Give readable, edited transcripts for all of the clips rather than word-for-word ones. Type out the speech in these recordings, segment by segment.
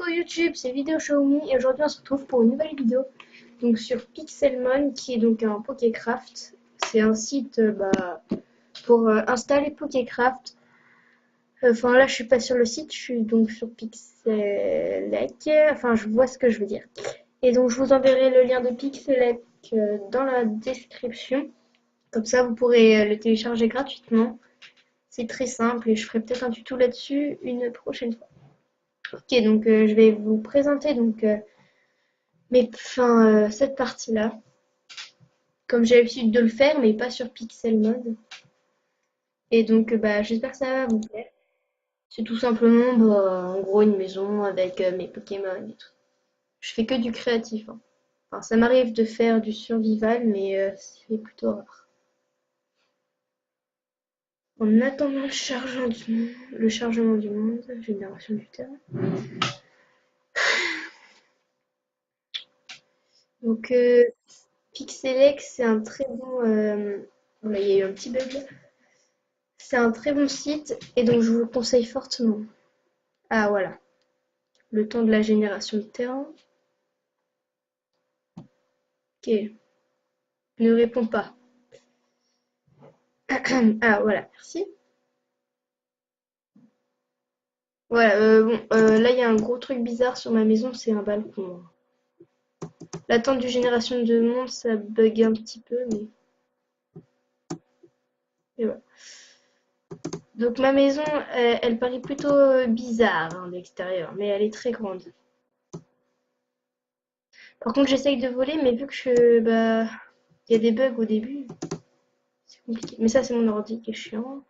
YouTube, c'est Vidéo Xiaomi et aujourd'hui on se retrouve pour une nouvelle vidéo donc sur Pixelmon qui est donc un Pokécraft. C'est un site pour installer Pokécraft. Enfin là je suis pas sur le site, je suis donc sur Pixelec. Enfin je vois ce que je veux dire. Et donc je vous enverrai le lien de Pixelec dans la description. Comme ça vous pourrez le télécharger gratuitement. C'est très simple et je ferai peut-être un tuto là-dessus une prochaine fois. Ok, donc je vais vous présenter cette partie-là, comme j'ai l'habitude de le faire, mais pas sur Pixel Mode. Et donc j'espère que ça va vous plaire. C'est tout simplement en gros une maison avec mes Pokémon et tout. Je fais que du créatif, hein. Enfin, ça m'arrive de faire du survival, mais c'est plutôt rare. En attendant le chargement du monde, génération du terrain. Donc Pixelex, c'est un très bon. Voilà, il y a eu un petit bug là. C'est un très bon site et donc je vous le conseille fortement. Ah voilà, le temps de la génération de terrain. Ok, ne réponds pas. Ah voilà, merci. Voilà, là il y a un gros truc bizarre sur ma maison, c'est un balcon. L'attente du génération de monde, ça bug un petit peu, mais et voilà. Donc ma maison, elle paraît plutôt bizarre hein, d'extérieur, mais elle est très grande. Par contre, j'essaye de voler, mais vu que il y a des bugs au début, c'est compliqué. Mais ça, c'est mon ordi qui est chiant.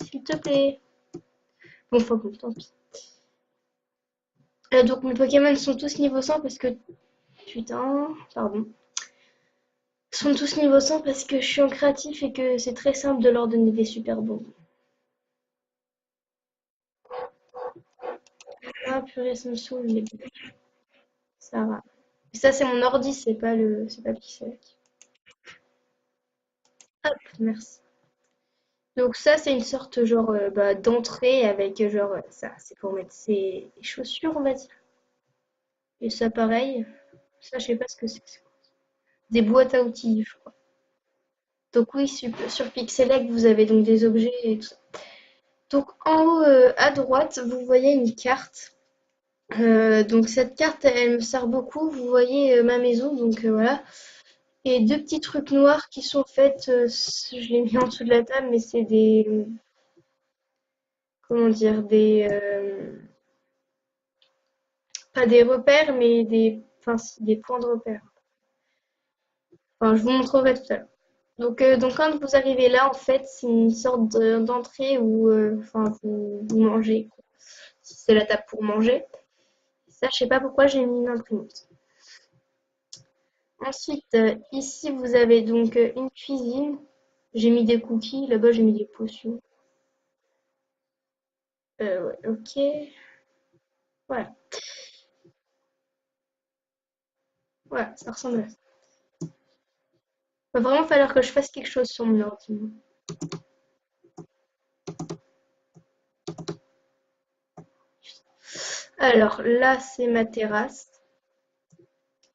S'il te plaît. Bon, enfin bon, tant pis. Donc mes Pokémon sont tous niveau 100 parce que... Putain, pardon. Sont tous niveau 100 parce que je suis en créatif et que c'est très simple de leur donner des super bons. Ah purée, ça me saoule, mais bon, ça va. Et ça, c'est mon ordi, c'est pas le Pixel. Hop, merci. Donc ça, c'est une sorte genre d'entrée avec ça, c'est pour mettre ses chaussures, on va dire. Et ça, pareil. Ça, je sais pas ce que c'est. Des boîtes à outils, je crois. Donc oui, sur Pixelec, vous avez donc des objets et tout ça. Donc en haut à droite, vous voyez une carte. Donc cette carte, elle me sert beaucoup. Vous voyez ma maison, donc voilà. Et deux petits trucs noirs qui sont faits, je l'ai mis en dessous de la table, mais c'est des, comment dire, pas des repères, mais enfin, si, des points de repère. Enfin, je vous montrerai tout à l'heure. Donc quand vous arrivez là, en fait, c'est une sorte d'entrée où enfin, vous mangez, quoi. C'est la table pour manger. Ça, je sais pas pourquoi j'ai mis une imprimante. Ensuite, ici, vous avez donc une cuisine. J'ai mis des cookies. Là-bas, j'ai mis des potions. Ouais, ok. Voilà. Voilà, ça ressemble à ça. Va vraiment falloir que je fasse quelque chose sur mon ordi. Alors, là, c'est ma terrasse.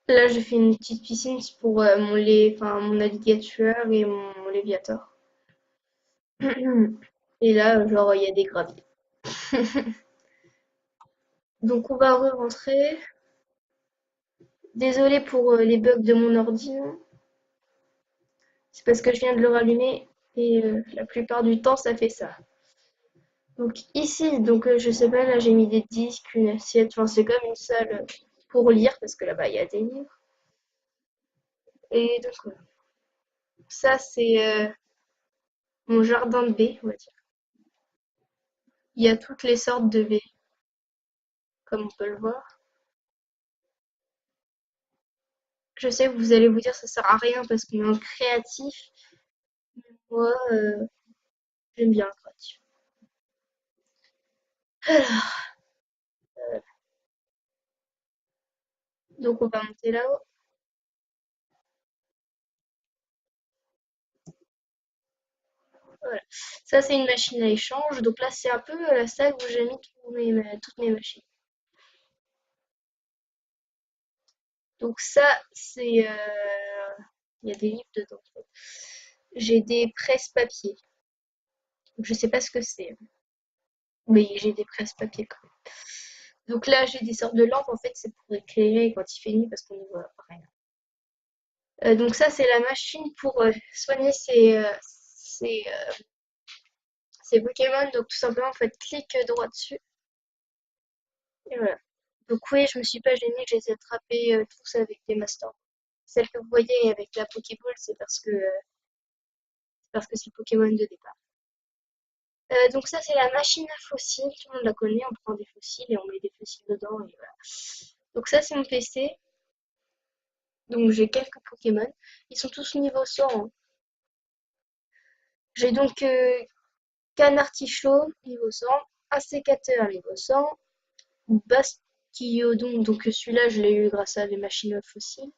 Là, j'ai fait une petite piscine pour enfin, mon alligator et mon léviator. Et là, genre, il y a des graviers. Donc, on va re-rentrer. Désolée pour les bugs de mon ordi, hein. C'est parce que je viens de le rallumer et la plupart du temps, ça fait ça. Donc ici, je sais pas, là j'ai mis des disques, une assiette, enfin c'est comme une salle pour lire parce que là-bas il y a des livres. Et donc voilà. Ça c'est mon jardin de baies, on va dire. Il y a toutes les sortes de baies, comme on peut le voir. Je sais que vous allez vous dire ça sert à rien parce qu'on est en créatif. Moi, j'aime bien le créatif. Alors, donc on va monter là-haut. Voilà. Ça c'est une machine à échange. Donc là c'est un peu la salle où j'ai mis toutes mes machines. Donc ça, c'est... il y a des livres dedans. J'ai des presses-papier. Je sais pas ce que c'est, mais j'ai des presses-papier quand même. Donc là, j'ai des sortes de lampes, en fait, c'est pour éclairer quand il fait nuit parce qu'on ne voit rien. Donc ça, c'est la machine pour soigner ces Pokémon. Donc tout simplement, vous faites clic droit dessus. Et voilà. Donc oui, je me suis pas gênée, je les ai attrapés tous avec des Masters. Celle que vous voyez avec la Pokéball, c'est parce que c'est le Pokémon de départ. Donc ça, c'est la machine à fossiles. Tout le monde la connaît. On prend des fossiles et on met des fossiles dedans. Et voilà. Donc ça, c'est mon PC. Donc j'ai quelques Pokémon. Ils sont tous niveau 100, hein. J'ai donc Canartichaud, niveau 100. Un sécateur, niveau 100. Bastiodon, donc celui-là, je l'ai eu grâce à des machines à fossiles.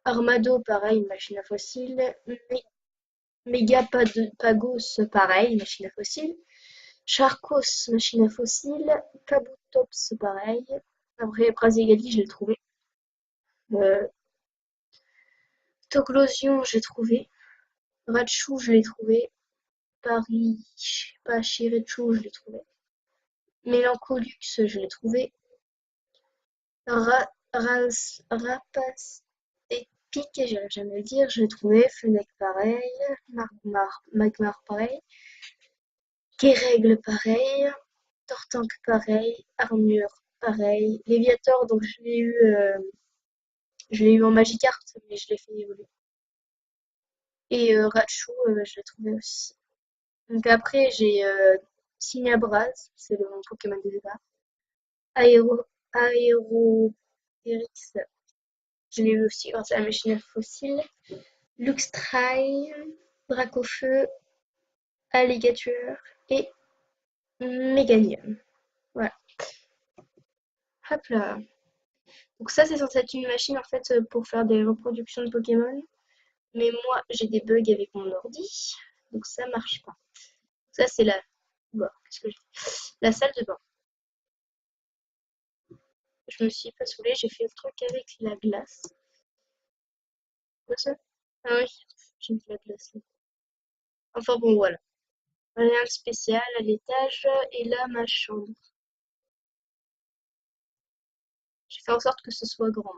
Armado, pareil, machine à fossiles. Megapagos, pareil, machine à fossiles. Charcos, machine à fossiles. Kabutops, pareil. Après, Brasigali, je l'ai trouvé. Euh, Toglosion, j'ai trouvé. Rachou, je l'ai trouvé. Paris, pas Chirichou, je l'ai trouvé. Mélancolux, je l'ai trouvé. Rapace épique, j'arrive jamais à le dire, je l'ai trouvé. Fennec, pareil. Magmar, pareil. Kerègle, pareil. Tortank, pareil. Armure, pareil. Léviator, donc je l'ai eu en Magikarp, mais je l'ai fait évoluer. Et Rachou, je l'ai trouvé aussi. Donc après, j'ai Cignabraz, c'est mon Pokémon de départ. Aéropérix, je l'ai eu aussi grâce à la machine à fossiles. Luxray, Dracofeu, Alligator et Méganium. Voilà. Hop là. Donc ça, c'est censé être une machine en fait pour faire des reproductions de Pokémon. Mais moi, j'ai des bugs avec mon ordi. Donc ça marche pas. Ça, c'est la... Bon, qu'est-ce que la salle de bain. Je me suis pas saoulée, j'ai fait le truc avec la glace. Quoi ça? Ah oui, j'ai mis de la glace là. Enfin bon, voilà. Rien de spécial à l'étage. Et là, ma chambre. J'ai fait en sorte que ce soit grand.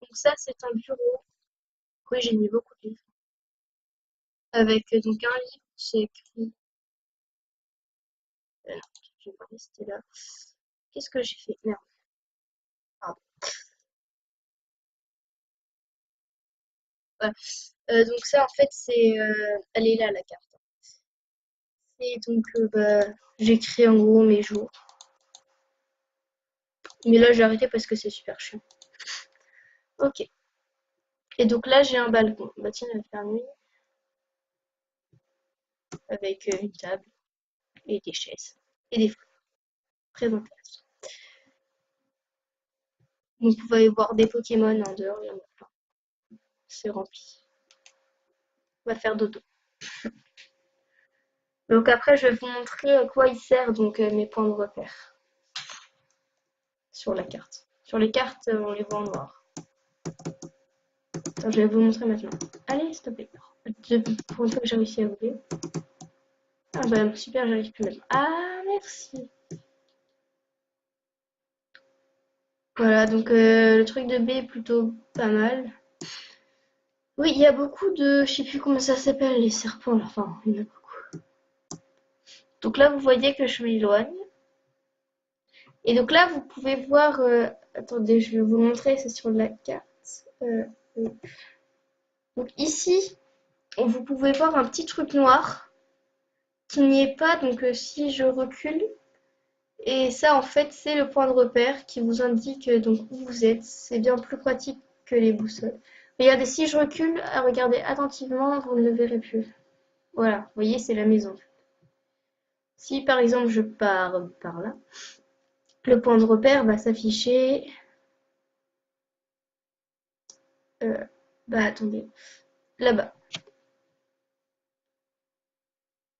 Donc ça, c'est un bureau. Oui, j'ai mis beaucoup de livres. Avec donc un livre, c'est écrit. Non, je vais pas rester là. Qu'est-ce que j'ai fait? Merde. Pardon. Voilà. Donc ça, en fait, elle est là, la carte. Et donc, bah, j'écris en gros mes jours. Mais là, j'ai arrêté parce que c'est super chiant. Ok. Et donc là, j'ai un balcon. Bah tiens, il va faire nuit. Avec une table et des chaises. Et des fleurs. Très intéressant. Vous pouvez voir des Pokémon en dehors. Il y en a plein. C'est rempli. On va faire dodo. Donc après, je vais vous montrer à quoi il sert donc mes points de repère sur la carte. Sur les cartes, on les voit en noir. Attends, je vais vous montrer maintenant. Allez, s'il te plaît. Pour une fois que j'ai réussi à ouvrir. Ah bah super, j'arrive plus maintenant. Ah, merci. Voilà, donc le truc de B est plutôt pas mal. Oui, il y a beaucoup de... Je sais plus comment ça s'appelle, les serpents, là. Enfin, il y en a beaucoup. Donc là, vous voyez que je m'éloigne. Et donc là, vous pouvez voir... attendez, je vais vous montrer, c'est sur la carte. Oui. Donc ici, vous pouvez voir un petit truc noir qui n'y est pas. Donc si je recule, et ça en fait c'est le point de repère qui vous indique donc où vous êtes. C'est bien plus pratique que les boussoles. Regardez, si je recule, regardez attentivement, vous ne le verrez plus. Voilà, vous voyez, c'est la maison. Si par exemple je pars par là, le point de repère va s'afficher. Bah attendez, là-bas.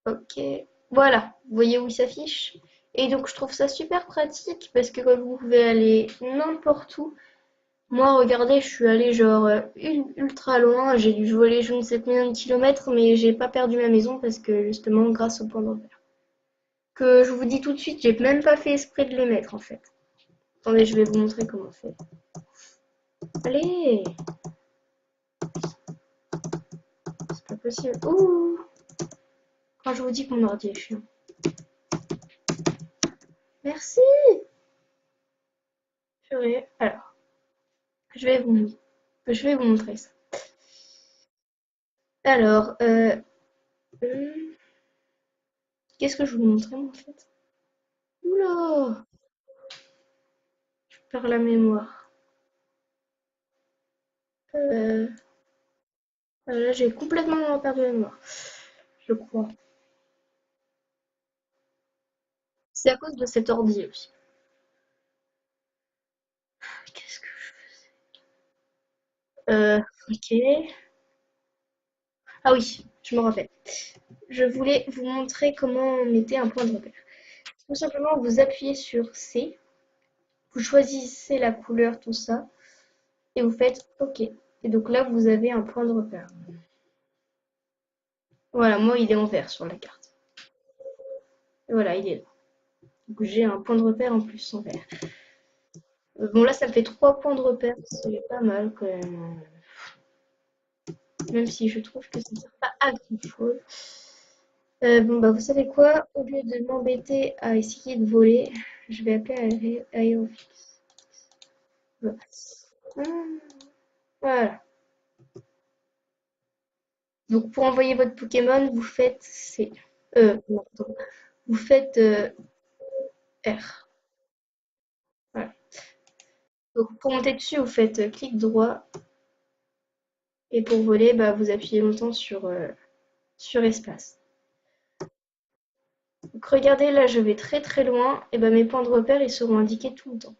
Ok, voilà, vous voyez où il s'affiche. Et donc je trouve ça super pratique parce que comme vous pouvez aller n'importe où, Moi, regardez, je suis allée genre ultra loin. J'ai dû voler je ne sais combien de kilomètres, mais j'ai pas perdu ma maison parce que justement grâce au point de repère. Que je vous dis tout de suite, j'ai même pas fait exprès de le mettre en fait. Attendez, je vais vous montrer comment on fait. Allez, c'est pas possible. Ouh, quand je vous dis que mon ordi est chiant. Merci. Purée. Alors, je vais vous, je vais vous montrer ça. Alors, hum, qu'est-ce que je vous montrais moi en fait? Oula, je perds la mémoire. Euh, là, j'ai complètement perdu la mémoire, je crois. C'est à cause de cet ordi aussi. Qu'est-ce que ok. Ah oui, je me rappelle. Je voulais vous montrer comment on mettait un point de repère. Tout simplement, vous appuyez sur C, vous choisissez la couleur, tout ça, et vous faites OK. Et donc là, vous avez un point de repère. Voilà, moi, il est en vert sur la carte. Et voilà, il est là. Donc j'ai un point de repère en plus en vert. Bon, là, ça me fait 3 points de repère. C'est pas mal quand même. Même si je trouve que ça ne sert pas à grand-chose. Bon, bah, vous savez quoi? Au lieu de m'embêter à essayer de voler, je vais appeler Aerofix. Voilà. Voilà. Donc, pour envoyer votre Pokémon, vous faites C. Non, pardon. Vous faites R. Voilà. Donc, pour monter dessus, vous faites clic droit. Et pour voler, bah, vous appuyez longtemps sur espace. Donc, regardez, là, je vais très très loin. Et bah, mes points de repère, ils seront indiqués tout le temps.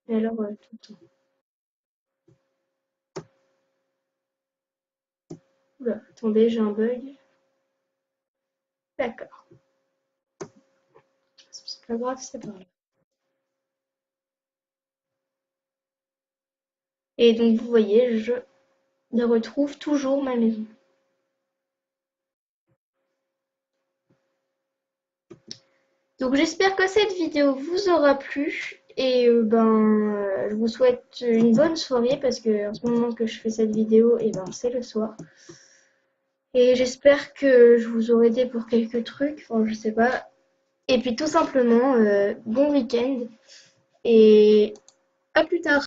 Et alors, tout le temps. Oula, attendez, j'ai un bug. D'accord. C'est pas grave, c'est pas grave. Et donc, vous voyez, je retrouve toujours ma maison. Donc, j'espère que cette vidéo vous aura plu. Et je vous souhaite une bonne soirée parce que en ce moment que je fais cette vidéo, et ben, c'est le soir. Et j'espère que je vous aurai aidé pour quelques trucs, enfin, je sais pas. Et puis, tout simplement, bon week-end et à plus tard.